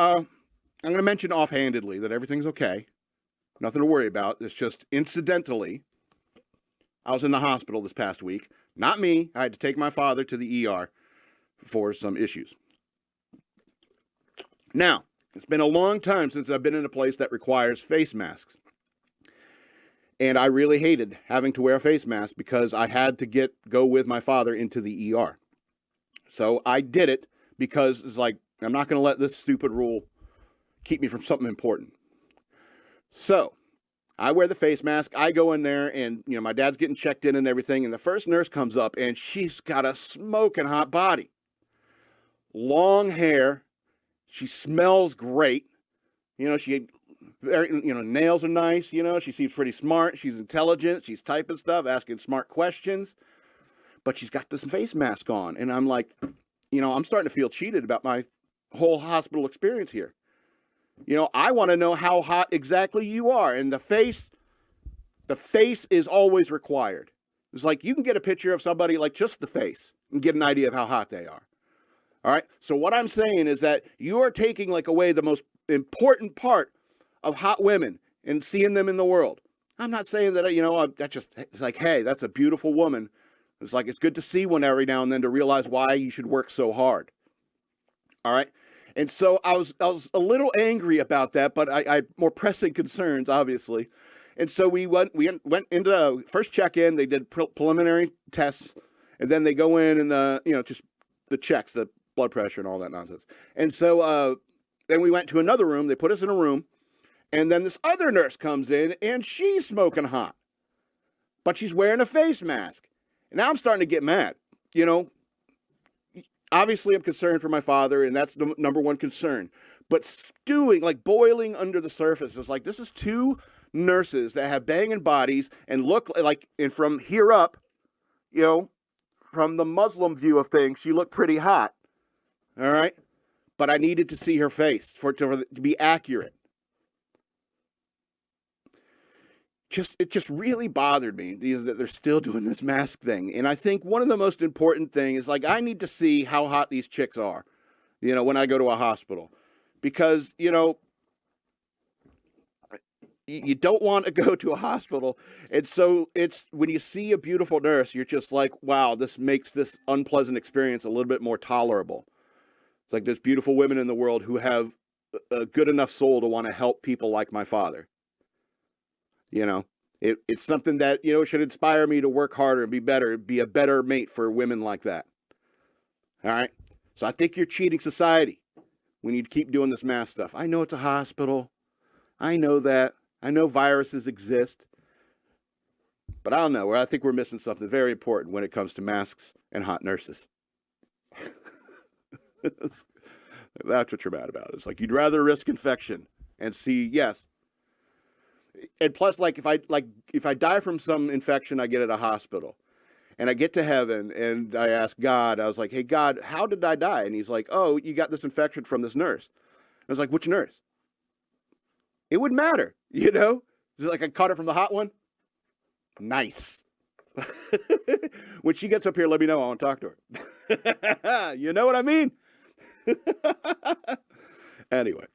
I'm going to mention offhandedly that everything's okay. Nothing to worry about. It's just incidentally, I was in the hospital this past week. Not me. I had to take my father to the ER for some issues. Now, it's been a long time since I've been in a place that requires face masks. And I really hated having to wear a face mask because I had to go with my father into the ER. So I did it because it's like, I'm not going to let this stupid rule keep me from something important. So I wear the face mask. I go in there and, my dad's getting checked in and everything. And the first nurse comes up and she's got a smoking hot body. Long hair. She smells great. She nails are nice. She seems pretty smart. She's intelligent. She's typing stuff, asking smart questions. But she's got this face mask on. And I'm like, I'm starting to feel cheated about my whole hospital experience here. I want to know how hot exactly you are. And the face is always required. It's like you can get a picture of somebody like just the face and get an idea of how hot they are. All right. So what I'm saying is that you are taking away the most important part of hot women and seeing them in the world. I'm not saying that, it's like, hey, that's a beautiful woman. It's like, it's good to see one every now and then to realize why you should work so hard. All right. And so I was a little angry about that, but I had more pressing concerns, obviously. And so we went into first check-in. They did preliminary tests, and then they go in and, just the checks, the blood pressure and all that nonsense. And so then we went to another room. They put us in a room, and then this other nurse comes in, and she's smoking hot, but she's wearing a face mask. And now I'm starting to get mad, Obviously, I'm concerned for my father, and that's the number one concern. But stewing, boiling under the surface, is like, this is two nurses that have banging bodies and look like, and from here up, from the Muslim view of things, she looked pretty hot. All right? But I needed to see her face for it to be accurate. It just really bothered me that they're still doing this mask thing. And I think one of the most important things is I need to see how hot these chicks are, when I go to a hospital, because, you don't want to go to a hospital. And so it's when you see a beautiful nurse, you're just like, wow, this makes this unpleasant experience a little bit more tolerable. It's like there's beautiful women in the world who have a good enough soul to want to help people like my father. It's something that, should inspire me to work harder and be a better mate for women like that. All right. So I think you're cheating society when you keep doing this mask stuff. I know it's a hospital. I know that. I know viruses exist. But I don't know. I think we're missing something very important when it comes to masks and hot nurses. That's what you're mad about. It's like you'd rather risk infection and see, yes. And plus, if I die from some infection I get at a hospital, and I get to heaven, and I ask God, I was like, hey, God, how did I die? And he's like, oh, you got this infection from this nurse. I was like, which nurse? It would matter, It's like I caught it from the hot one. Nice. When she gets up here, let me know. I want to talk to her. You know what I mean? Anyway.